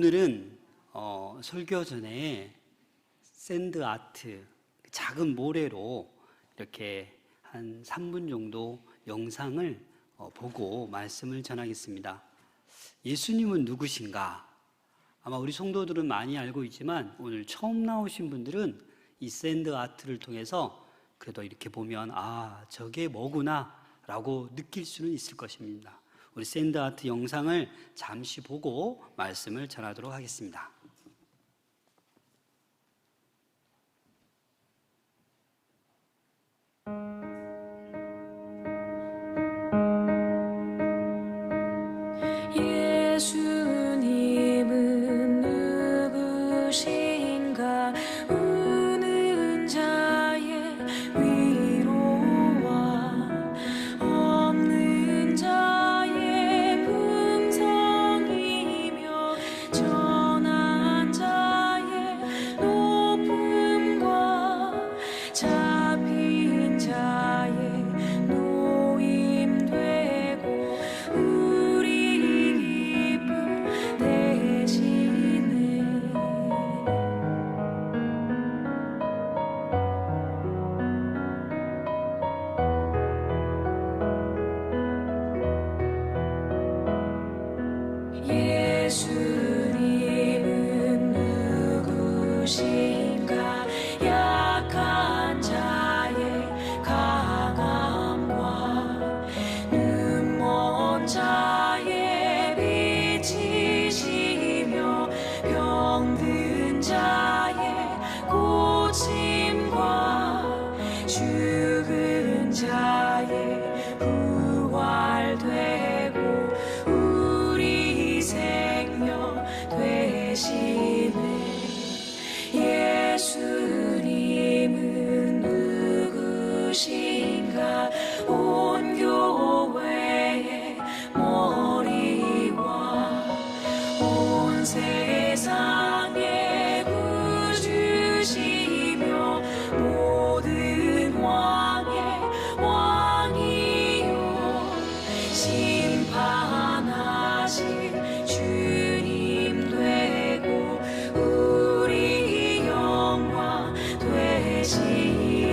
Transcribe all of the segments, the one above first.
오늘은 설교 전에 샌드 아트, 작은 모래로 이렇게 한 3분 정도 영상을 보고 말씀을 전하겠습니다. 예수님은 누구신가? 아마 우리 성도들은 많이 알고 있지만 오늘 처음 나오신 분들은 이 샌드 아트를 통해서 그래도 이렇게 보면 저게 뭐구나 라고 느낄 수는 있을 것입니다. 우리 샌드 아트 영상을 잠시 보고 말씀을 전하도록 하겠습니다. 예수님은 누구신가? 우는 자의 위로와 없는 자의 풍성이며 전한 자의 높음과 잡힌 자의 노임되고 우리 기쁨 대신에 예수님은 누구신가? 약한 자의 강함과 눈먼 자의 빛이시며 병든 자의 고침과 죽은 자의 부활되고 우리 생명 되시네. 예수님은 누구신가? 온 교회의 머리와 온 세상의 구주시며 모든 왕의 왕이요 심판하신 주님 되고 우리 영광 되시네.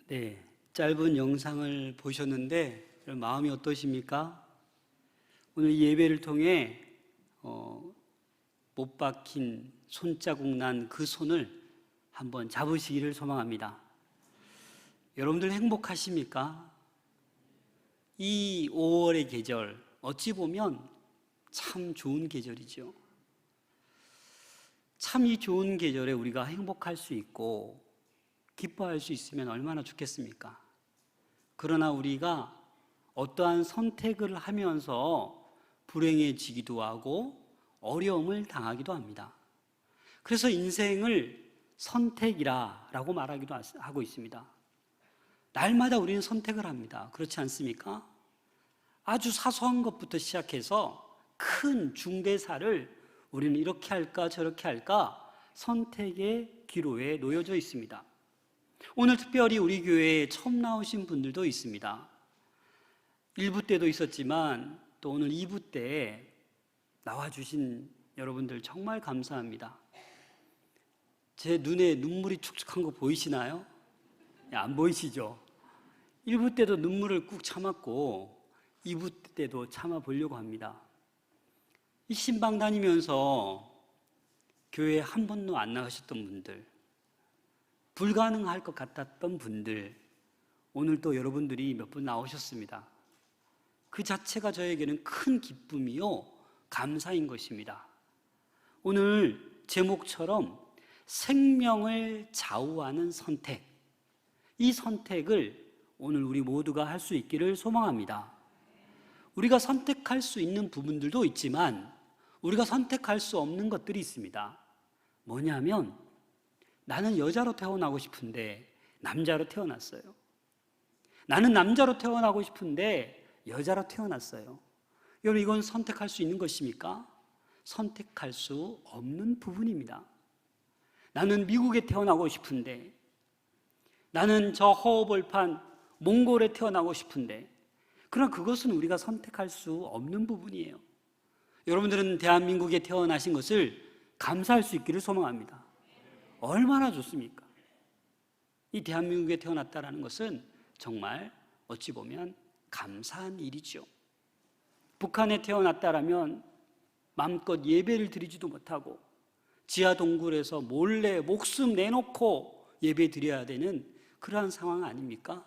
네, 짧은 영상을 보셨는데 마음이 어떠십니까? 오늘 예배를 통해 못 박힌 손자국 난 그 손을 한번 잡으시기를 소망합니다. 여러분들 행복하십니까? 이 5월의 계절 어찌 보면 참 좋은 계절이죠. 참 이 좋은 계절에 우리가 행복할 수 있고 기뻐할 수 있으면 얼마나 좋겠습니까? 그러나 우리가 어떠한 선택을 하면서 불행해지기도 하고 어려움을 당하기도 합니다. 그래서 인생을 선택이라고 말하기도 하고 있습니다. 날마다 우리는 선택을 합니다. 그렇지 않습니까? 아주 사소한 것부터 시작해서 큰 중대사를 우리는 이렇게 할까 저렇게 할까 선택의 기로에 놓여져 있습니다. 오늘 특별히 우리 교회에 처음 나오신 분들도 있습니다. 1부 때도 있었지만 또 오늘 2부 때 나와주신 여러분들 정말 감사합니다. 제 눈에 눈물이 축축한 거 보이시나요? 안 보이시죠? 1부 때도 눈물을 꾹 참았고 2부 때도 참아보려고 합니다. 이 신방 다니면서 교회에 한 번도 안 나가셨던 분들, 불가능할 것 같았던 분들, 오늘 또 여러분들이 몇 분 나오셨습니다. 그 자체가 저에게는 큰 기쁨이요 감사인 것입니다. 오늘 제목처럼 생명을 좌우하는 선택, 이 선택을 오늘 우리 모두가 할 수 있기를 소망합니다. 우리가 선택할 수 있는 부분들도 있지만 우리가 선택할 수 없는 것들이 있습니다. 뭐냐면 나는 여자로 태어나고 싶은데 남자로 태어났어요. 나는 남자로 태어나고 싶은데 여자로 태어났어요. 여러분, 이건 선택할 수 있는 것입니까? 선택할 수 없는 부분입니다. 나는 미국에 태어나고 싶은데, 나는 저 허허벌판 몽골에 태어나고 싶은데, 그러나 그것은 우리가 선택할 수 없는 부분이에요. 여러분들은 대한민국에 태어나신 것을 감사할 수 있기를 소망합니다. 얼마나 좋습니까? 이 대한민국에 태어났다는 것은 정말 어찌 보면 감사한 일이죠. 북한에 태어났다라면 마음껏 예배를 드리지도 못하고 지하 동굴에서 몰래 목숨 내놓고 예배 드려야 되는 그러한 상황 아닙니까?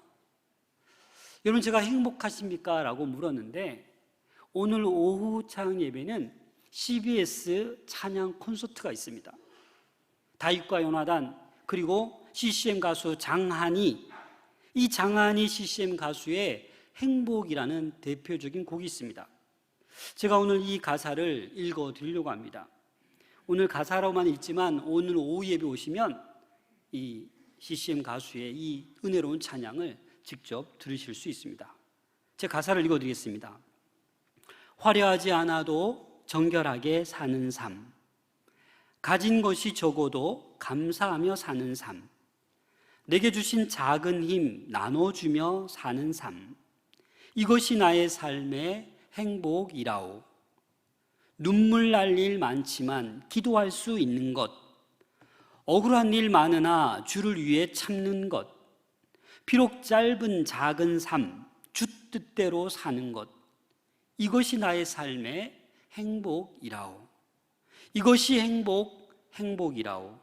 여러분, 제가 행복하십니까? 라고 물었는데 오늘 오후 찬양 예배는 CBS 찬양 콘서트가 있습니다. 다윗과 요나단 그리고 CCM 가수 장한이, 이 장한이 CCM 가수의 행복이라는 대표적인 곡이 있습니다. 제가 오늘 이 가사를 읽어드리려고 합니다. 오늘 가사로만 읽지만 오늘 오후 예배 오시면 이 CCM 가수의 이 은혜로운 찬양을 직접 들으실 수 있습니다. 제 가사를 읽어드리겠습니다. 화려하지 않아도 정결하게 사는 삶, 가진 것이 적어도 감사하며 사는 삶, 내게 주신 작은 힘 나눠주며 사는 삶, 이것이 나의 삶의 행복이라오. 눈물 날 일 많지만 기도할 수 있는 것, 억울한 일 많으나 주를 위해 참는 것, 비록 짧은 작은 삶, 주 뜻대로 사는 것, 이것이 나의 삶의 행복이라오. 이것이 행복이라오.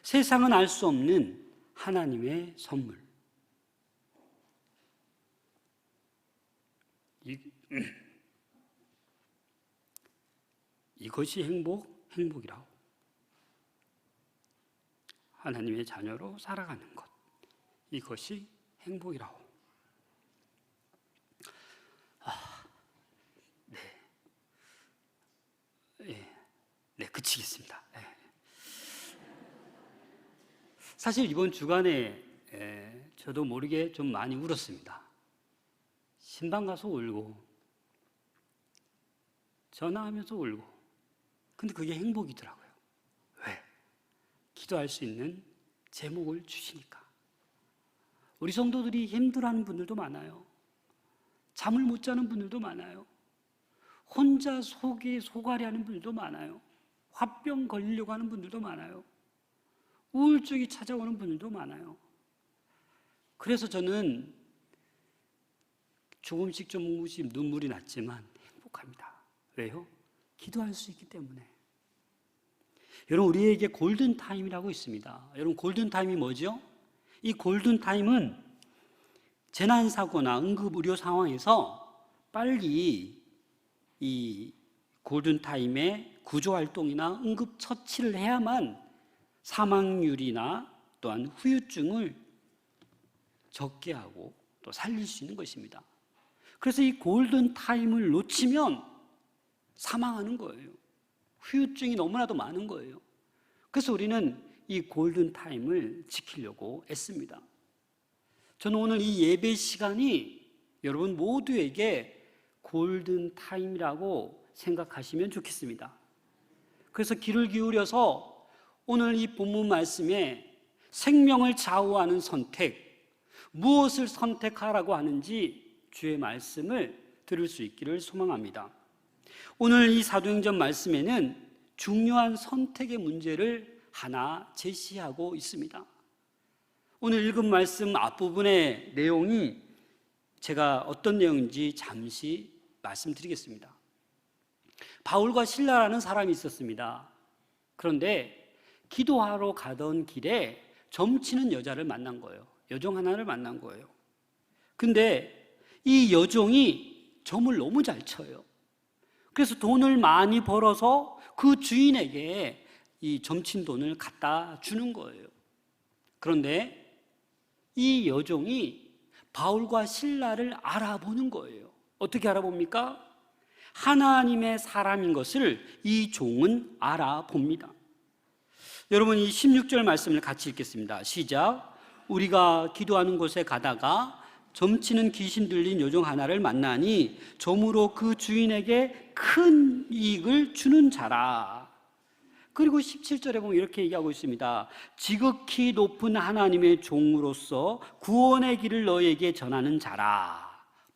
세상은 알 수 없는 하나님의 선물. 이것이 행복이라오. 하나님의 자녀로 살아가는 것, 이것이 행복이라오. 네, 그치겠습니다. 사실 이번 주간에 저도 모르게 좀 많이 울었습니다. 신방 가서 울고 전화하면서 울고. 근데 그게 행복이더라고요. 왜? 기도할 수 있는 제목을 주시니까. 우리 성도들이 힘들어하는 분들도 많아요. 잠을 못 자는 분들도 많아요. 혼자 속에 소갈이하는 분들도 많아요. 화병 걸리려고 하는 분들도 많아요. 우울증이 찾아오는 분들도 많아요. 그래서 저는 조금씩 눈물이 났지만 행복합니다. 왜요? 기도할 수 있기 때문에. 여러분, 우리에게 골든타임이라고 있습니다. 여러분, 골든타임이 뭐죠? 이 골든타임은 재난사고나 응급의료 상황에서 빨리 이 골든타임에 구조활동이나 응급처치를 해야만 사망률이나 또한 후유증을 적게 하고 또 살릴 수 있는 것입니다. 그래서 이 골든타임을 놓치면 사망하는 거예요. 후유증이 너무나도 많은 거예요. 그래서 우리는 이 골든타임을 지키려고 애씁니다. 저는 오늘 이 예배 시간이 여러분 모두에게 골든타임이라고 생각하시면 좋겠습니다. 그래서 귀를 기울여서 오늘 이 본문 말씀에 생명을 좌우하는 선택, 무엇을 선택하라고 하는지 주의 말씀을 들을 수 있기를 소망합니다. 오늘 이 사도행전 말씀에는 중요한 선택의 문제를 하나 제시하고 있습니다. 오늘 읽은 말씀 앞부분의 내용이 제가 어떤 내용인지 잠시 말씀드리겠습니다. 바울과 실라라는 사람이 있었습니다. 그런데 기도하러 가던 길에 점치는 여자를 만난 거예요. 여종 하나를 만난 거예요. 근데 이 여종이 점을 너무 잘 쳐요. 그래서 돈을 많이 벌어서 그 주인에게 이 점친 돈을 갖다 주는 거예요. 그런데 이 여종이 바울과 실라를 알아보는 거예요. 어떻게 알아봅니까? 하나님의 사람인 것을 이 종은 알아봅니다. 여러분, 이 16절 말씀을 같이 읽겠습니다. 시작. 우리가 기도하는 곳에 가다가 점치는 귀신 들린 여종 하나를 만나니 점으로 그 주인에게 큰 이익을 주는 자라. 그리고 17절에 보면 이렇게 얘기하고 있습니다. 지극히 높은 하나님의 종으로서 구원의 길을 너에게 전하는 자라.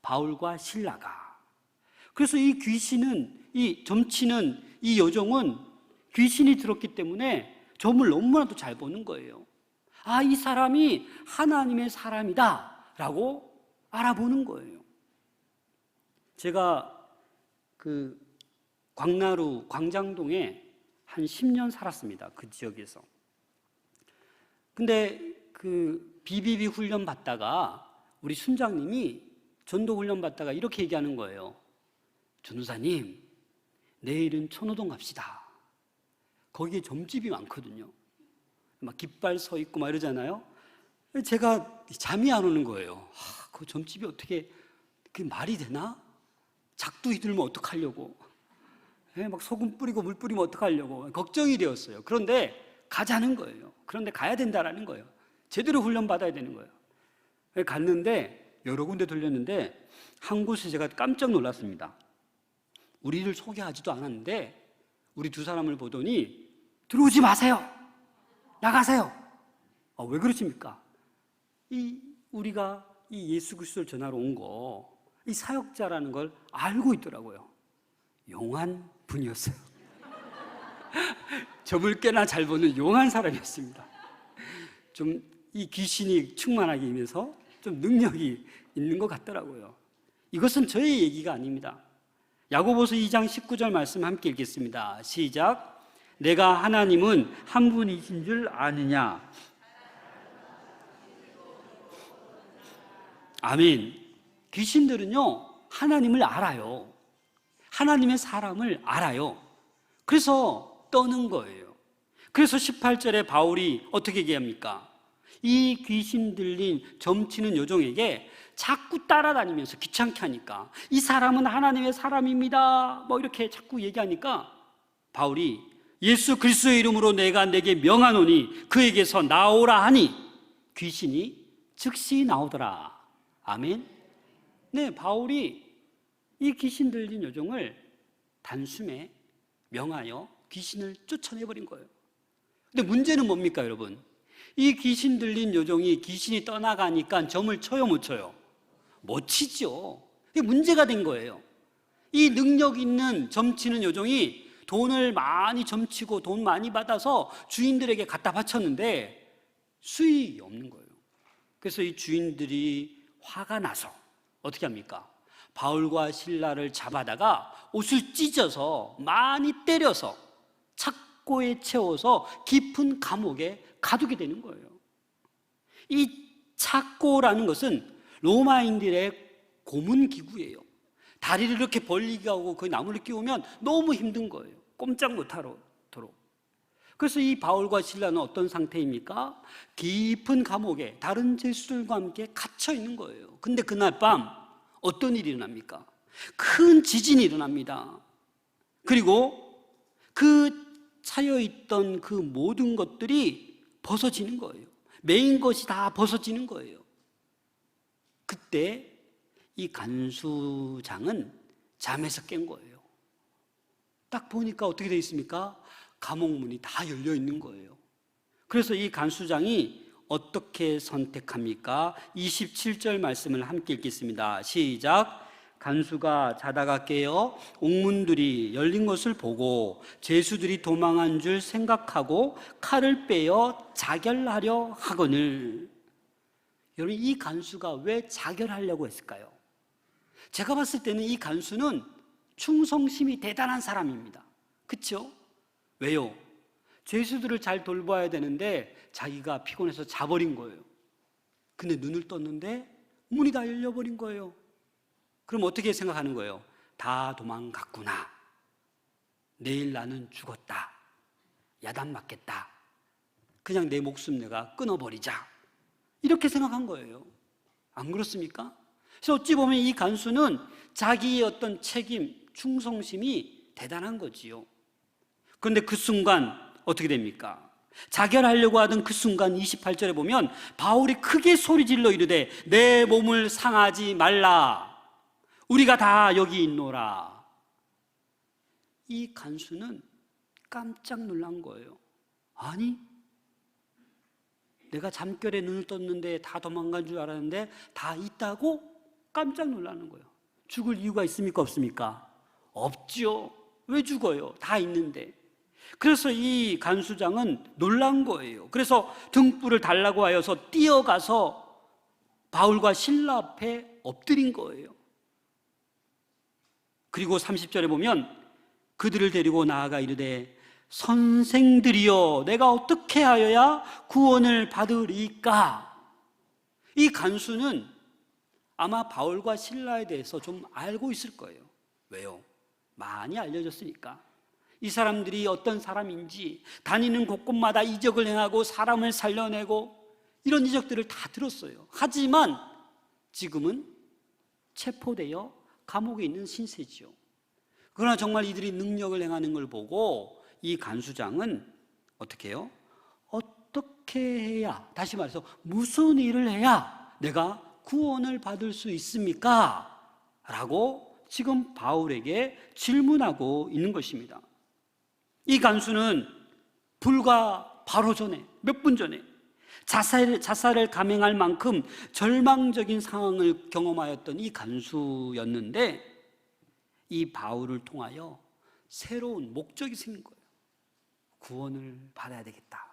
바울과 실라가. 그래서 이 귀신은, 이 점치는 이 여종은 귀신이 들었기 때문에 점을 너무나도 잘 보는 거예요. 아, 이 사람이 하나님의 사람이다 라고 알아보는 거예요. 제가 그 광나루 광장동에 한 10년 살았습니다. 그 지역에서. 근데 그 BBB 훈련 받다가 우리 순장님이 전도 훈련 받다가 이렇게 얘기하는 거예요. 전우사님, 내일은 천호동 갑시다. 거기에 점집이 많거든요. 막 깃발 서 있고 막 이러잖아요. 제가 잠이 안 오는 거예요. 그 점집이 어떻게 그게 말이 되나? 작두 휘둘면 어떡하려고? 막 소금 뿌리고 물 뿌리면 어떡하려고? 걱정이 되었어요. 그런데 가자는 거예요. 그런데 가야 된다라는 거예요. 제대로 훈련 받아야 되는 거예요. 갔는데 여러 군데 돌렸는데 한 곳에 제가 깜짝 놀랐습니다. 우리를 소개하지도 않았는데 우리 두 사람을 보더니 들어오지 마세요. 나가세요. 왜 그러십니까? 우리가 이 예수 그리스도를 전하러 온 거, 이 사역자라는 걸 알고 있더라고요. 용한 분이었어요. 점을 꽤나 잘 보는 용한 사람이었습니다. 좀 이 귀신이 충만하게 임해서 좀 능력이 있는 것 같더라고요. 이것은 저의 얘기가 아닙니다. 야고보서 2장 19절 말씀 함께 읽겠습니다. 시작. 내가 하나님은 한 분이신 줄 아느냐? 아멘. 귀신들은요, 하나님을 알아요. 하나님의 사람을 알아요. 그래서 떠는 거예요. 그래서 18절에 바울이 어떻게 얘기합니까? 이 귀신 들린 점치는 여종에게 자꾸 따라다니면서 귀찮게 하니까 이 사람은 하나님의 사람입니다 뭐 이렇게 자꾸 얘기하니까 바울이 예수 그리스도의 이름으로 내가 내게 명하노니 그에게서 나오라 하니 귀신이 즉시 나오더라. 아멘. 네, 바울이 이 귀신 들린 여종을 단숨에 명하여 귀신을 쫓아내버린 거예요. 근데 문제는 뭡니까, 여러분? 이 귀신 들린 여종이 귀신이 떠나가니까 점을 쳐요, 못 쳐요? 못 치죠. 이게 문제가 된 거예요. 이 능력 있는 점치는 여종이 돈을 많이 점치고 돈 많이 받아서 주인들에게 갖다 바쳤는데 수익이 없는 거예요. 그래서 이 주인들이 화가 나서 어떻게 합니까? 바울과 실라를 잡아다가 옷을 찢어서 많이 때려서 착고에 채워서 깊은 감옥에 가두게 되는 거예요. 이 착고라는 것은 로마인들의 고문기구예요. 다리를 이렇게 벌리게 하고 그 나무를 끼우면 너무 힘든 거예요. 꼼짝 못하도록. 그래서 이 바울과 실라는 어떤 상태입니까? 깊은 감옥에 다른 죄수들과 함께 갇혀 있는 거예요. 근데 그날 밤 어떤 일이 일어납니까? 큰 지진이 일어납니다. 그리고 그 차여있던 그 모든 것들이 벗어지는 거예요. 메인 것이 다 벗어지는 거예요. 그때 이 간수장은 잠에서 깬 거예요. 딱 보니까 어떻게 되어 있습니까? 감옥문이 다 열려 있는 거예요. 그래서 이 간수장이 어떻게 선택합니까? 27절 말씀을 함께 읽겠습니다. 시작. 간수가 자다가 깨어 옥문들이 열린 것을 보고 죄수들이 도망한 줄 생각하고 칼을 빼어 자결하려 하거늘. 여러분, 이 간수가 왜 자결하려고 했을까요? 제가 봤을 때는 이 간수는 충성심이 대단한 사람입니다. 그렇죠? 왜요? 죄수들을 잘 돌봐야 되는데 자기가 피곤해서 자버린 거예요. 근데 눈을 떴는데 문이 다 열려버린 거예요. 그럼 어떻게 생각하는 거예요? 다 도망갔구나. 내일 나는 죽었다. 야단 맞겠다. 그냥 내 목숨 내가 끊어버리자. 이렇게 생각한 거예요. 안 그렇습니까? 그래서 어찌 보면 이 간수는 자기의 어떤 책임, 충성심이 대단한 거지요. 그런데 그 순간 어떻게 됩니까? 자결하려고 하던 그 순간 28절에 보면 바울이 크게 소리질러 이르되 내 몸을 상하지 말라. 우리가 다 여기 있노라. 이 간수는 깜짝 놀란 거예요. 아니, 내가 잠결에 눈을 떴는데 다 도망간 줄 알았는데 다 있다고? 깜짝 놀라는 거예요. 죽을 이유가 있습니까? 없습니까? 없죠. 왜 죽어요? 다 있는데. 그래서 이 간수장은 놀란 거예요. 그래서 등불을 달라고 하여서 뛰어가서 바울과 실라 앞에 엎드린 거예요. 그리고 30절에 보면 그들을 데리고 나아가 이르되 선생들이여 내가 어떻게 하여야 구원을 받으리까? 이 간수는 아마 바울과 실라에 대해서 좀 알고 있을 거예요. 왜요? 많이 알려졌으니까. 이 사람들이 어떤 사람인지, 다니는 곳곳마다 이적을 행하고 사람을 살려내고 이런 이적들을 다 들었어요. 하지만 지금은 체포되어 감옥에 있는 신세지요. 그러나 정말 이들이 능력을 행하는 걸 보고 이 간수장은 어떻게 해요? 어떻게 해야, 다시 말해서 무슨 일을 해야 내가 구원을 받을 수 있습니까? 라고 지금 바울에게 질문하고 있는 것입니다. 이 간수는 불과 바로 전에, 몇 분 전에 자살을 감행할 만큼 절망적인 상황을 경험하였던 이 간수였는데 이 바울을 통하여 새로운 목적이 생긴 거예요. 구원을 받아야 되겠다.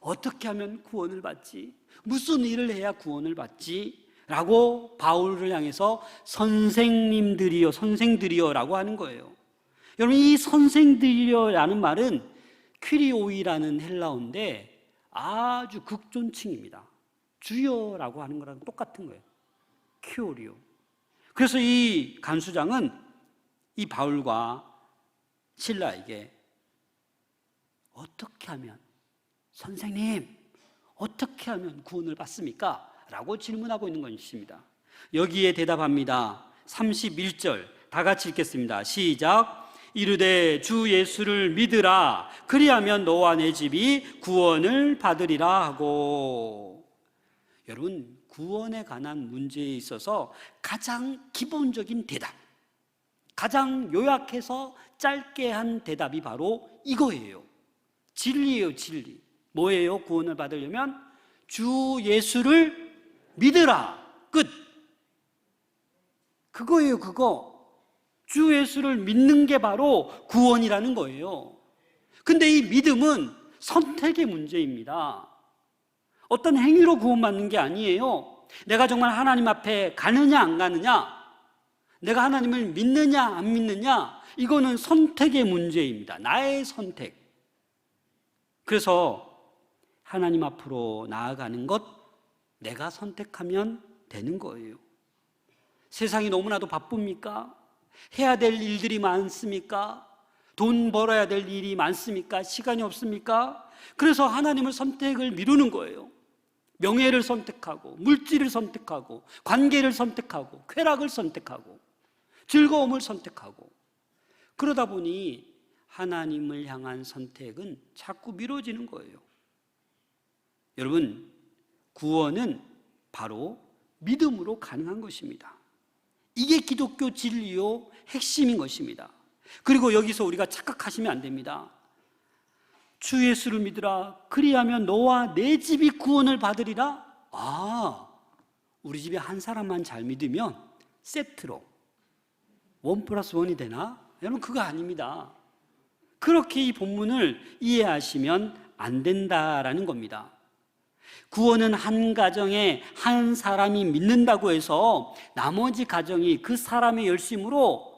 어떻게 하면 구원을 받지? 무슨 일을 해야 구원을 받지? 라고 바울을 향해서 선생님들이여 라고 하는 거예요. 여러분, 이 선생들이여라는 말은 퀴리오이라는 헬라어인데 아주 극존칭입니다. 주여라고 하는 거랑 똑같은 거예요. 퀴오리오. 그래서 이 간수장은 이 바울과 실라에게 어떻게 하면, 선생님, 어떻게 하면 구원을 받습니까? 라고 질문하고 있는 것입니다. 여기에 대답합니다. 31절 다 같이 읽겠습니다. 시작. 이르되 주 예수를 믿으라. 그리하면 너와 내 집이 구원을 받으리라 하고. 여러분, 구원에 관한 문제에 있어서 가장 기본적인 대답, 가장 요약해서 짧게 한 대답이 바로 이거예요. 진리예요, 진리. 뭐예요? 구원을 받으려면 주 예수를 믿으라. 끝. 그거예요, 그거. 주 예수를 믿는 게 바로 구원이라는 거예요. 근데 이 믿음은 선택의 문제입니다. 어떤 행위로 구원받는 게 아니에요. 내가 정말 하나님 앞에 가느냐 안 가느냐, 내가 하나님을 믿느냐 안 믿느냐, 이거는 선택의 문제입니다. 나의 선택. 그래서 하나님 앞으로 나아가는 것, 내가 선택하면 되는 거예요. 세상이 너무나도 바쁩니까? 해야 될 일들이 많습니까? 돈 벌어야 될 일이 많습니까? 시간이 없습니까? 그래서 하나님을 선택을 미루는 거예요. 명예를 선택하고, 물질을 선택하고, 관계를 선택하고, 쾌락을 선택하고, 즐거움을 선택하고, 그러다 보니 하나님을 향한 선택은 자꾸 미뤄지는 거예요. 여러분, 구원은 바로 믿음으로 가능한 것입니다. 이게 기독교 진리요 핵심인 것입니다. 그리고 여기서 우리가 착각하시면 안 됩니다. 주 예수를 믿으라. 그리하면 너와 내 집이 구원을 받으리라. 아, 우리 집에 한 사람만 잘 믿으면 세트로 1+1이 되나? 여러분, 그거 아닙니다. 그렇게 이 본문을 이해하시면 안 된다라는 겁니다. 구원은 한 가정에 한 사람이 믿는다고 해서 나머지 가정이 그 사람의 열심으로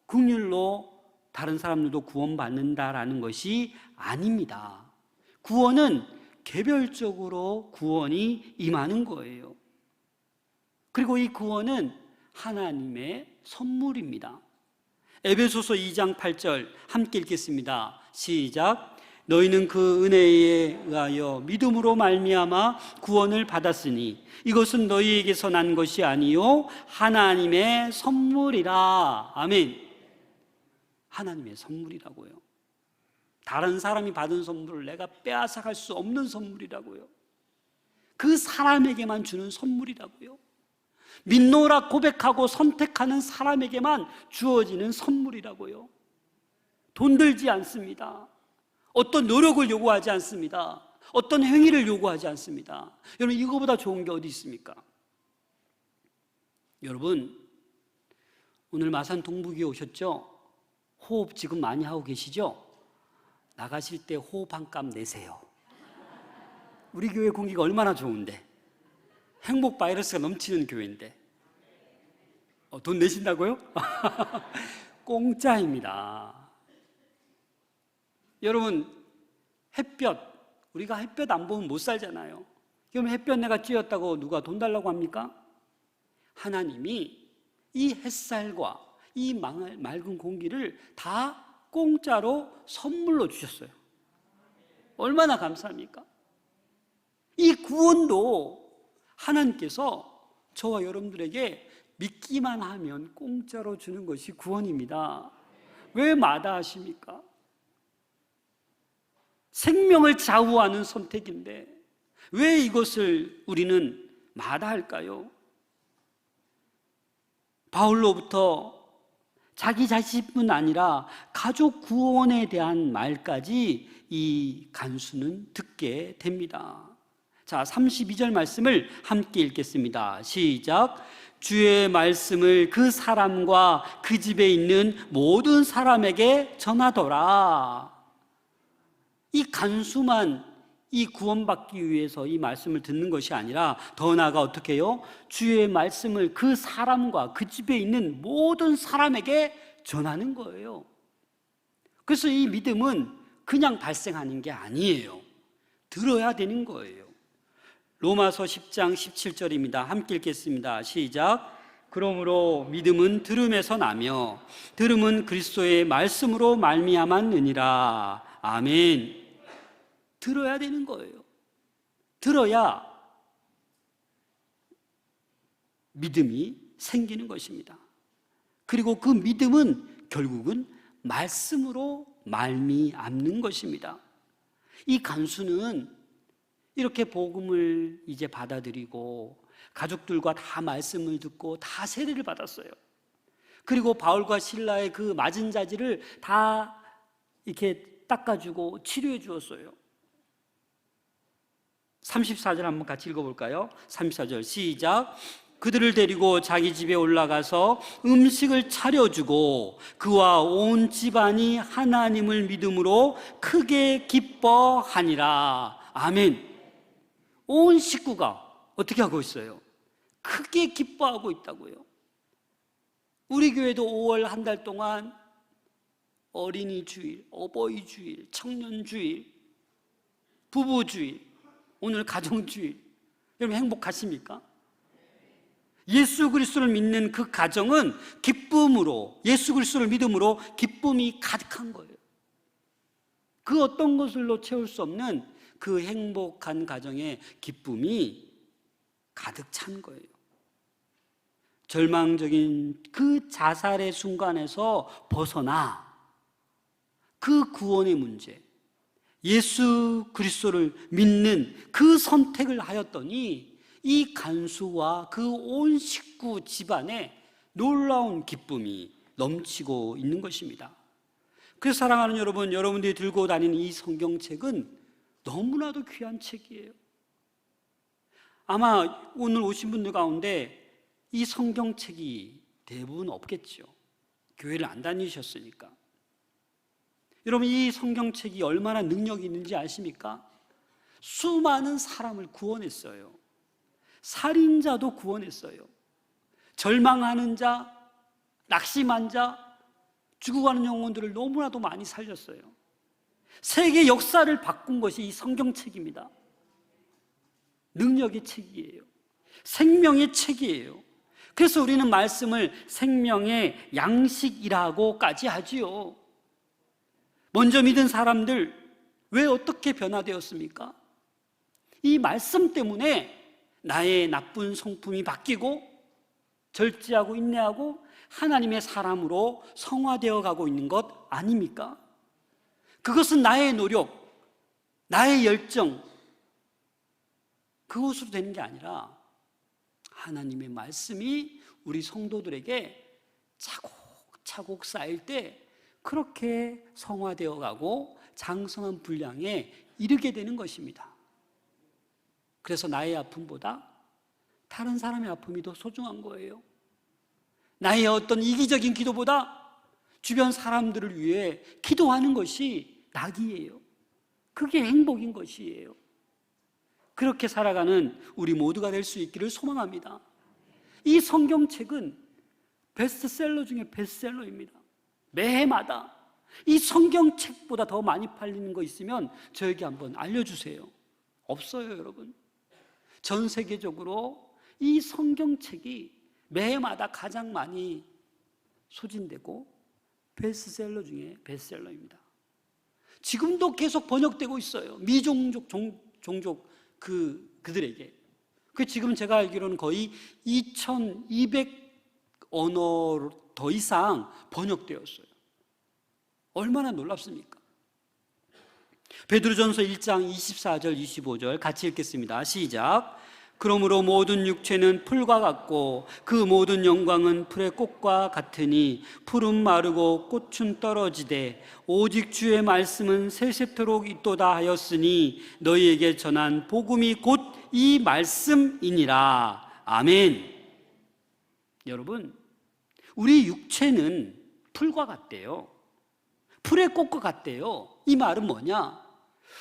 긍휼로 다른 사람들도 구원받는다라는 것이 아닙니다. 구원은 개별적으로 구원이 임하는 거예요. 그리고 이 구원은 하나님의 선물입니다. 에베소서 2장 8절 함께 읽겠습니다. 시작. 너희는 그 은혜에 의하여 믿음으로 말미암아 구원을 받았으니 이것은 너희에게서 난 것이 아니요 하나님의 선물이라. 아멘. 하나님의 선물이라고요. 다른 사람이 받은 선물을 내가 빼앗아갈 수 없는 선물이라고요. 그 사람에게만 주는 선물이라고요. 믿노라 고백하고 선택하는 사람에게만 주어지는 선물이라고요. 돈 들지 않습니다. 어떤 노력을 요구하지 않습니다. 어떤 행위를 요구하지 않습니다. 여러분, 이거보다 좋은 게 어디 있습니까? 여러분, 오늘 마산 동북에 오셨죠? 호흡 지금 많이 하고 계시죠? 나가실 때 호흡 한 값 내세요. 우리 교회 공기가 얼마나 좋은데, 행복 바이러스가 넘치는 교회인데 돈 내신다고요? 공짜입니다. 여러분, 햇볕, 우리가 햇볕 안 보면 못 살잖아요. 그럼 햇볕 내가 쬐었다고 누가 돈 달라고 합니까? 하나님이 이 햇살과 이 맑은 공기를 다 공짜로 선물로 주셨어요. 얼마나 감사합니까? 이 구원도 하나님께서 저와 여러분들에게 믿기만 하면 공짜로 주는 것이 구원입니다. 왜 마다하십니까? 생명을 좌우하는 선택인데 왜 이것을 우리는 마다할까요? 바울로부터 자기 자신뿐 아니라 가족 구원에 대한 말까지 이 간수는 듣게 됩니다. 자, 32절 말씀을 함께 읽겠습니다. 시작. 주의 말씀을 그 사람과 그 집에 있는 모든 사람에게 전하더라. 이 간수만 이 구원받기 위해서 이 말씀을 듣는 것이 아니라 더 나아가 어떻게 해요? 주의 말씀을 그 사람과 그 집에 있는 모든 사람에게 전하는 거예요. 그래서 이 믿음은 그냥 발생하는 게 아니에요. 들어야 되는 거예요. 로마서 10장 17절입니다. 함께 읽겠습니다. 시작. 그러므로 믿음은 들음에서 나며 들음은 그리스도의 말씀으로 말미암았느니라. 아멘. 들어야 되는 거예요. 들어야 믿음이 생기는 것입니다. 그리고 그 믿음은 결국은 말씀으로 말미암는 것입니다. 이 간수는 이렇게 복음을 이제 받아들이고 가족들과 다 말씀을 듣고 다 세례를 받았어요. 그리고 바울과 실라의 그 맞은 자지를 다 이렇게 닦아주고 치료해 주었어요. 34절 한번 같이 읽어볼까요? 34절 시작. 그들을 데리고 자기 집에 올라가서 음식을 차려주고 그와 온 집안이 하나님을 믿음으로 크게 기뻐하니라. 아멘. 온 식구가 어떻게 하고 있어요? 크게 기뻐하고 있다고요. 우리 교회도 5월 한 달 동안 어린이 주일, 어버이 주일, 청년 주일, 부부 주일, 오늘 가정 주일. 여러분 행복하십니까? 예수 그리스도를 믿는 그 가정은 기쁨으로, 예수 그리스도를 믿음으로 기쁨이 가득한 거예요. 그 어떤 것으로 채울 수 없는 그 행복한 가정의 기쁨이 가득 찬 거예요. 절망적인 그 자살의 순간에서 벗어나 그 구원의 문제, 예수 그리스도를 믿는 그 선택을 하였더니 이 간수와 그 온 식구 집안에 놀라운 기쁨이 넘치고 있는 것입니다. 그래서 사랑하는 여러분, 여러분들이 들고 다니는 이 성경책은 너무나도 귀한 책이에요. 아마 오늘 오신 분들 가운데 이 성경책이 대부분 없겠죠. 교회를 안 다니셨으니까. 여러분, 이 성경책이 얼마나 능력이 있는지 아십니까? 수많은 사람을 구원했어요. 살인자도 구원했어요. 절망하는 자, 낙심한 자, 죽어가는 영혼들을 너무나도 많이 살렸어요. 세계 역사를 바꾼 것이 이 성경책입니다. 능력의 책이에요. 생명의 책이에요. 그래서 우리는 말씀을 생명의 양식이라고까지 하지요. 먼저 믿은 사람들 왜 어떻게 변화되었습니까? 이 말씀 때문에 나의 나쁜 성품이 바뀌고 절제하고 인내하고 하나님의 사람으로 성화되어 가고 있는 것 아닙니까? 그것은 나의 노력, 나의 열정, 그것으로 되는 게 아니라 하나님의 말씀이 우리 성도들에게 차곡차곡 쌓일 때 그렇게 성화되어 가고 장성한 분량에 이르게 되는 것입니다. 그래서 나의 아픔보다 다른 사람의 아픔이 더 소중한 거예요. 나의 어떤 이기적인 기도보다 주변 사람들을 위해 기도하는 것이 낙이에요. 그게 행복인 것이에요. 그렇게 살아가는 우리 모두가 될 수 있기를 소망합니다. 이 성경책은 베스트셀러 중에 베스트셀러입니다. 매해마다 이 성경책보다 더 많이 팔리는 거 있으면 저에게 한번 알려주세요. 없어요, 여러분. 전 세계적으로 이 성경책이 매해마다 가장 많이 소진되고 베스트셀러 중에 베스트셀러입니다. 지금도 계속 번역되고 있어요. 미종족 종족 그들에게. 그 지금 제가 알기로는 거의 2200 언어 더 이상 번역되었어요. 얼마나 놀랍습니까? 베드로전서 1장 24절 25절 같이 읽겠습니다. 시작. 그러므로 모든 육체는 풀과 같고 그 모든 영광은 풀의 꽃과 같으니 풀은 마르고 꽃은 떨어지되 오직 주의 말씀은 세세토록 있도다 하였으니 너희에게 전한 복음이 곧 이 말씀이니라. 아멘. 여러분, 우리 육체는 풀과 같대요. 풀의 꽃과 같대요. 이 말은 뭐냐?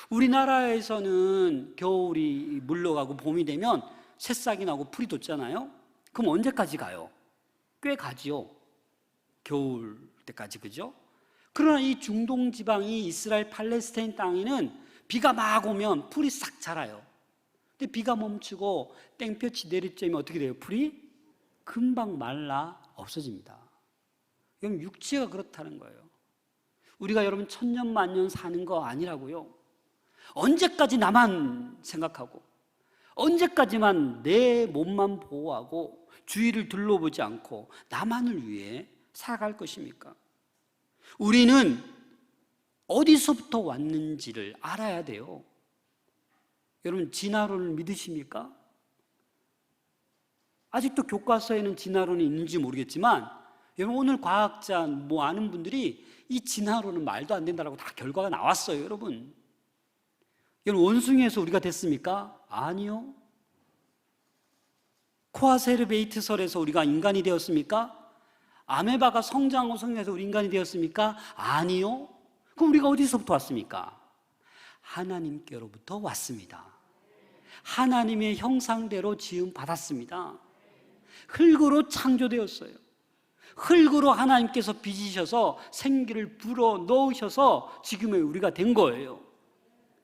우리나라에서는 겨울이 물러가고 봄이 되면 새싹이 나고 풀이 돋잖아요. 그럼 언제까지 가요? 꽤 가지요. 겨울 때까지, 그죠? 그러나 이 중동 지방이 이스라엘 팔레스타인 땅에는 비가 막 오면 풀이 싹 자라요. 근데 비가 멈추고 땡볕이 내릴 쯤에 어떻게 돼요? 풀이 금방 말라 없어집니다. 그럼 육체가 그렇다는 거예요. 우리가 여러분 천년 만년 사는 거 아니라고요. 언제까지 나만 생각하고 언제까지만 내 몸만 보호하고 주위를 둘러보지 않고 나만을 위해 살아갈 것입니까? 우리는 어디서부터 왔는지를 알아야 돼요. 여러분, 진화론을 믿으십니까? 아직도 교과서에는 진화론이 있는지 모르겠지만 여러분, 오늘 과학자 아는 분들이 이 진화론은 말도 안 된다라고 다 결과가 나왔어요. 여러분, 원숭이에서 우리가 됐습니까? 아니요. 코아세르베이트설에서 우리가 인간이 되었습니까? 아메바가 성장하고 성장해서 우리 인간이 되었습니까? 아니요. 그럼 우리가 어디서부터 왔습니까? 하나님께로부터 왔습니다. 하나님의 형상대로 지음 받았습니다. 흙으로 창조되었어요. 흙으로 하나님께서 빚으셔서 생기를 불어 넣으셔서 지금의 우리가 된 거예요.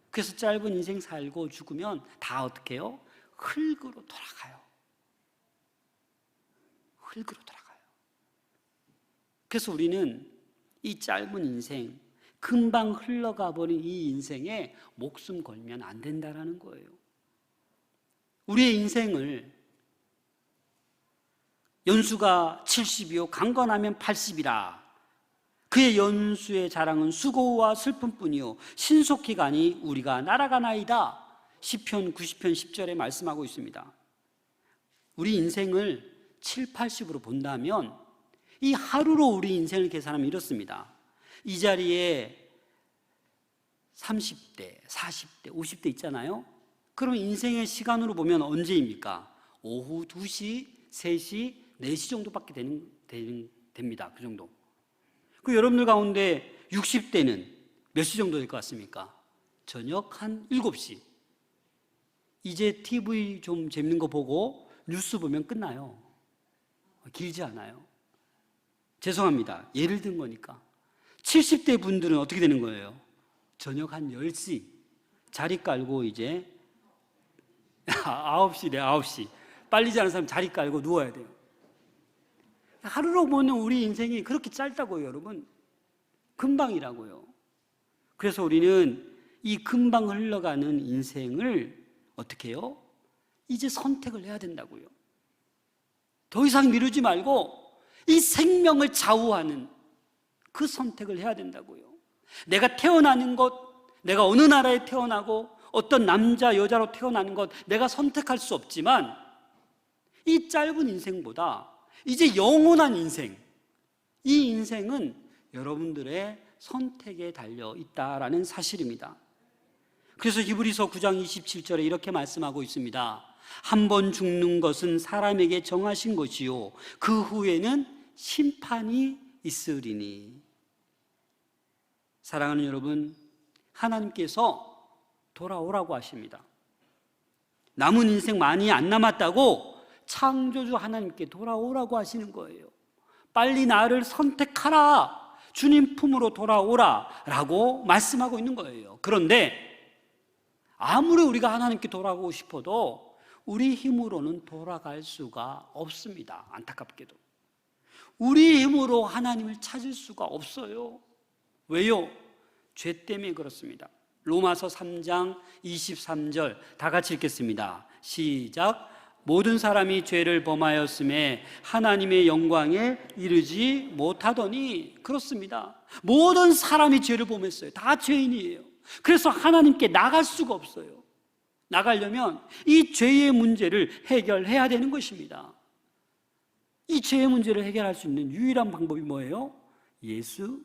그래서 짧은 인생 살고 죽으면 다 어떻게 해요? 흙으로 돌아가요. 흙으로 돌아가요. 그래서 우리는 이 짧은 인생, 금방 흘러가 버린 이 인생에 목숨 걸면 안 된다라는 거예요. 우리의 인생을 연수가 70이요 강건하면 80이라. 그의 연수의 자랑은 수고와 슬픔뿐이요 신속히 가니 우리가 날아가나이다. 시편 90편 10절에 말씀하고 있습니다. 우리 인생을 7, 80으로 본다면 이 하루로 우리 인생을 계산하면 이렇습니다. 이 자리에 30대, 40대, 50대 있잖아요. 그럼 인생의 시간으로 보면 언제입니까? 오후 2시, 3시, 4시 정도밖에 됩니다. 그 정도. 그 여러분들 가운데 60대는 몇 시 정도 될 것 같습니까? 저녁 한 7시. 이제 TV 좀 재밌는 거 보고 뉴스 보면 끝나요. 길지 않아요. 죄송합니다. 예를 든 거니까. 70대 분들은 어떻게 되는 거예요? 저녁 한 10시. 자리 깔고 이제 9시, 9시. 빨리 자는 사람 자리 깔고 누워야 돼요. 하루로 보는 우리 인생이 그렇게 짧다고요, 여러분. 금방이라고요. 그래서 우리는 이 금방 흘러가는 인생을 어떻게 해요? 이제 선택을 해야 된다고요. 더 이상 미루지 말고 이 생명을 좌우하는 그 선택을 해야 된다고요. 내가 태어나는 것, 내가 어느 나라에 태어나고 어떤 남자, 여자로 태어나는 것 내가 선택할 수 없지만 이 짧은 인생보다 이제 영원한 인생, 이 인생은 여러분들의 선택에 달려 있다라는 사실입니다. 그래서 히브리서 9장 27절에 이렇게 말씀하고 있습니다. 한 번 죽는 것은 사람에게 정하신 것이요 그 후에는 심판이 있으리니. 사랑하는 여러분, 하나님께서 돌아오라고 하십니다. 남은 인생 많이 안 남았다고 창조주 하나님께 돌아오라고 하시는 거예요. 빨리 나를 선택하라, 주님 품으로 돌아오라 라고 말씀하고 있는 거예요. 그런데 아무리 우리가 하나님께 돌아가고 싶어도 우리 힘으로는 돌아갈 수가 없습니다. 안타깝게도 우리 힘으로 하나님을 찾을 수가 없어요. 왜요? 죄 때문에 그렇습니다. 로마서 3장 23절 다 같이 읽겠습니다. 시작. 모든 사람이 죄를 범하였음에 하나님의 영광에 이르지 못하더니. 그렇습니다. 모든 사람이 죄를 범했어요. 다 죄인이에요. 그래서 하나님께 나갈 수가 없어요. 나가려면 이 죄의 문제를 해결해야 되는 것입니다. 이 죄의 문제를 해결할 수 있는 유일한 방법이 뭐예요? 예수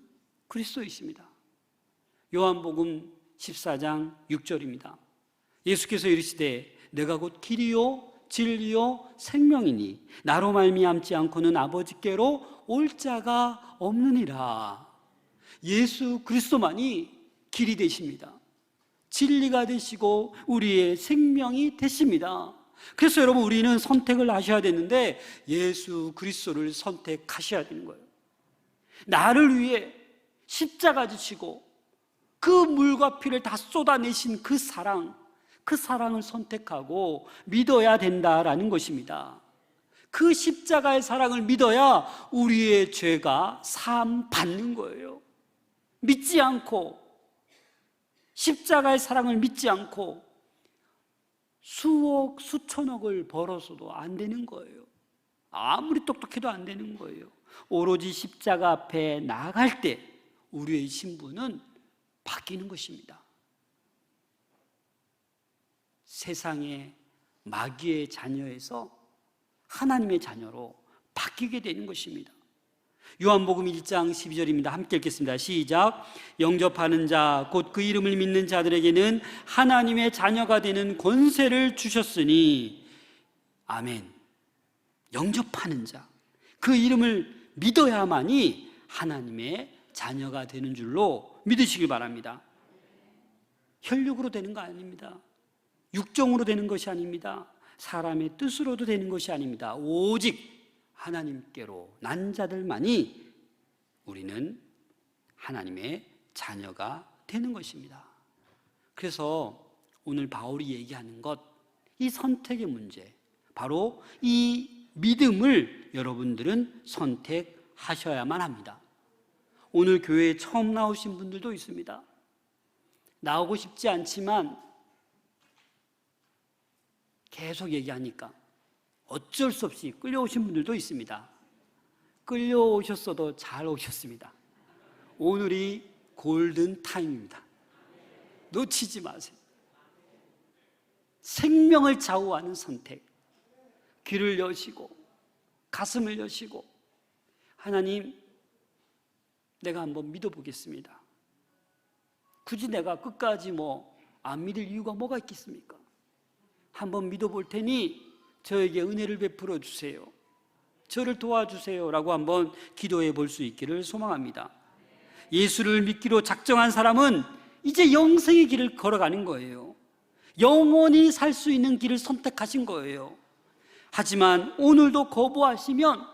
그리스도이십니다. 요한복음 14장 6절입니다. 예수께서 이르시되 내가 곧 길이요 진리요 생명이니 나로 말미암지 않고는 아버지께로 올 자가 없느니라. 예수 그리스도만이 길이 되십니다. 진리가 되시고 우리의 생명이 되십니다. 그래서 여러분, 우리는 선택을 하셔야 되는데 예수 그리스도를 선택하셔야 되는 거예요. 나를 위해 십자가 지시고 그 물과 피를 다 쏟아내신 그 사랑을 선택하고 믿어야 된다라는 것입니다. 그 십자가의 사랑을 믿어야 우리의 죄가 사함 받는 거예요. 믿지 않고, 십자가의 사랑을 믿지 않고 수억 수천억을 벌어서도 안 되는 거예요. 아무리 똑똑해도 안 되는 거예요. 오로지 십자가 앞에 나아갈 때 우리의 신분은 바뀌는 것입니다. 세상의 마귀의 자녀에서 하나님의 자녀로 바뀌게 되는 것입니다. 요한복음 1장 12절입니다. 함께 읽겠습니다. 시작. 영접하는 자 곧 그 이름을 믿는 자들에게는 하나님의 자녀가 되는 권세를 주셨으니. 아멘. 영접하는 자, 그 이름을 믿어야만이 하나님의 자녀가 되는 줄로 믿으시길 바랍니다. 혈육으로 되는 거 아닙니다. 육정으로 되는 것이 아닙니다. 사람의 뜻으로도 되는 것이 아닙니다. 오직 하나님께로 난 자들만이 우리는 하나님의 자녀가 되는 것입니다. 그래서 오늘 바울이 얘기하는 것, 이 선택의 문제, 바로 이 믿음을 여러분들은 선택하셔야만 합니다. 오늘 교회에 처음 나오신 분들도 있습니다. 나오고 싶지 않지만 계속 얘기하니까 어쩔 수 없이 끌려오신 분들도 있습니다. 끌려오셨어도 잘 오셨습니다. 오늘이 골든 타임입니다. 놓치지 마세요. 생명을 좌우하는 선택, 귀를 여시고 가슴을 여시고, 하나님, 내가 한번 믿어보겠습니다. 굳이 내가 끝까지 안 믿을 이유가 뭐가 있겠습니까? 한번 믿어볼 테니 저에게 은혜를 베풀어 주세요. 저를 도와주세요 라고 한번 기도해 볼 수 있기를 소망합니다. 예수를 믿기로 작정한 사람은 이제 영생의 길을 걸어가는 거예요. 영원히 살 수 있는 길을 선택하신 거예요. 하지만 오늘도 거부하시면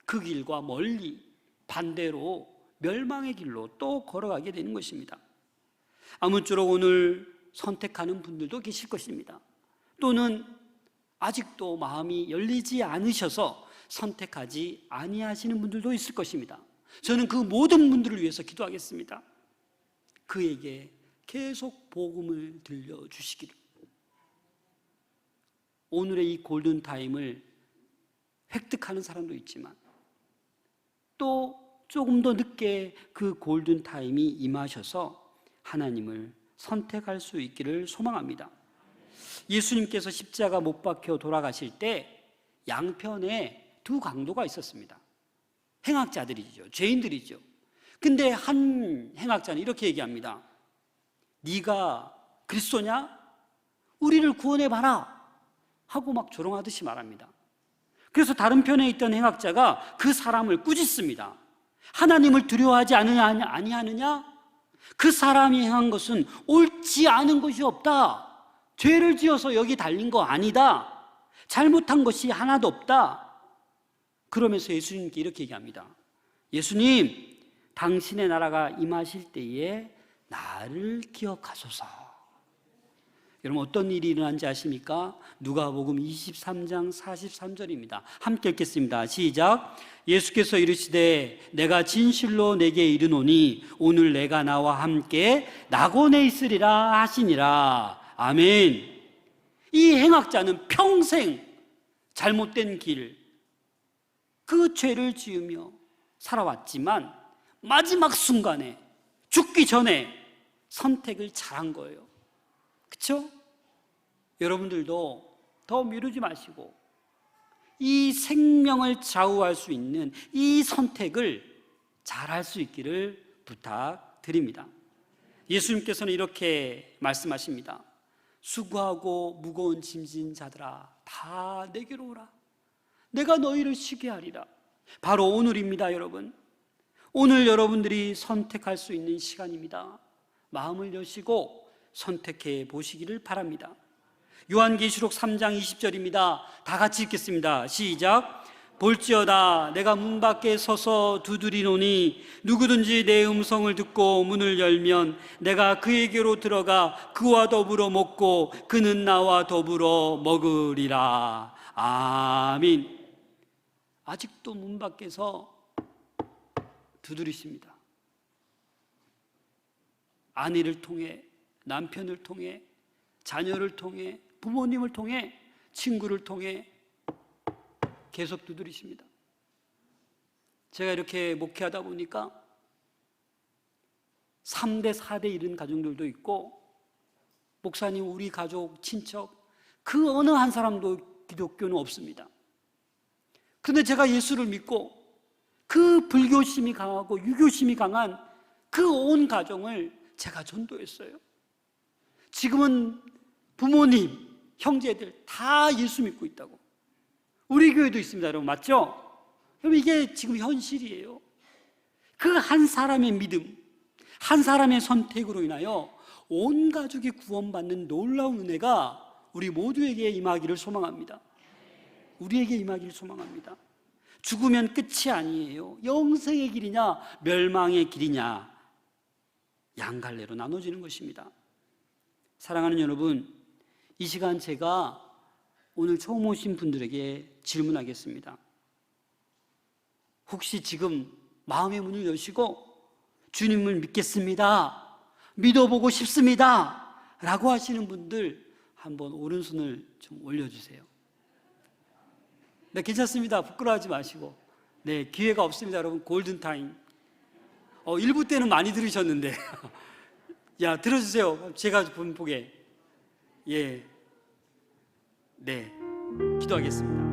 그 길과 멀리 반대로 멸망의 길로 또 걸어가게 되는 것입니다. 아무쪼록 오늘 선택하는 분들도 계실 것입니다. 또는 아직도 마음이 열리지 않으셔서 선택하지 아니하시는 분들도 있을 것입니다. 저는 그 모든 분들을 위해서 기도하겠습니다. 그에게 계속 복음을 들려주시기를. 오늘의 이 골든타임을 획득하는 사람도 있지만 또 조금 더 늦게 그 골든타임이 임하셔서 하나님을 선택할 수 있기를 소망합니다. 예수님께서 십자가 못 박혀 돌아가실 때 양편에 두 강도가 있었습니다. 행악자들이죠. 죄인들이죠. 근데 한 행악자는 이렇게 얘기합니다. 네가 그리스도냐? 우리를 구원해봐라 하고 막 조롱하듯이 말합니다. 그래서 다른 편에 있던 행악자가 그 사람을 꾸짖습니다. 하나님을 두려워하지 아니하느냐? 그 사람이 행한 것은 옳지 않은 것이 없다. 죄를 지어서 여기 달린 거 아니다. 잘못한 것이 하나도 없다. 그러면서 예수님께 이렇게 얘기합니다. 예수님, 당신의 나라가 임하실 때에 나를 기억하소서. 여러분 어떤 일이 일어난지 아십니까? 누가복음 23장 43절입니다. 함께 읽겠습니다. 시작. 예수께서 이르시되 내가 진실로 내게 이르노니 오늘 내가 나와 함께 낙원에 있으리라 하시니라. 아멘. 이 행악자는 평생 잘못된 길, 그 죄를 지으며 살아왔지만 마지막 순간에 죽기 전에 선택을 잘한 거예요. 그렇죠? 여러분들도 더 미루지 마시고 이 생명을 좌우할 수 있는 이 선택을 잘할 수 있기를 부탁드립니다. 예수님께서는 이렇게 말씀하십니다. 수고하고 무거운 짐진 자들아 다 내게로 오라. 내가 너희를 쉬게 하리라. 바로 오늘입니다, 여러분. 오늘 여러분들이 선택할 수 있는 시간입니다. 마음을 여시고 선택해 보시기를 바랍니다. 요한계시록 3장 20절입니다. 다 같이 읽겠습니다. 시작. 볼지어다 내가 문 밖에 서서 두드리노니 누구든지 내 음성을 듣고 문을 열면 내가 그에게로 들어가 그와 더불어 먹고 그는 나와 더불어 먹으리라. 아멘. 아직도 문 밖에서 두드리십니다. 아내를 통해, 남편을 통해, 자녀를 통해, 부모님을 통해, 친구를 통해 계속 두드리십니다. 제가 이렇게 목회하다 보니까 3대, 4대 이런 가정들도 있고, 목사님, 우리 가족, 친척, 그 어느 한 사람도 기독교는 없습니다. 그런데 제가 예수를 믿고 그 불교심이 강하고 유교심이 강한 그 온 가정을 제가 전도했어요. 지금은 부모님, 형제들 다 예수 믿고 있다고. 우리 교회도 있습니다, 여러분. 맞죠? 여러분, 이게 지금 현실이에요. 그 한 사람의 믿음, 한 사람의 선택으로 인하여 온 가족이 구원받는 놀라운 은혜가 우리 모두에게 임하기를 소망합니다. 우리에게 임하기를 소망합니다. 죽으면 끝이 아니에요. 영생의 길이냐 멸망의 길이냐 양갈래로 나눠지는 것입니다. 사랑하는 여러분, 이 시간 제가 오늘 처음 오신 분들에게 질문하겠습니다. 혹시 지금 마음의 문을 여시고 주님을 믿겠습니다, 믿어보고 싶습니다 라고 하시는 분들 한번 오른손을 좀 올려주세요. 네, 괜찮습니다. 부끄러워하지 마시고. 네, 기회가 없습니다, 여러분. 골든타임. 1부 때는 많이 들으셨는데 야, 들어주세요. 제가 보게. 예. 네, 기도하겠습니다.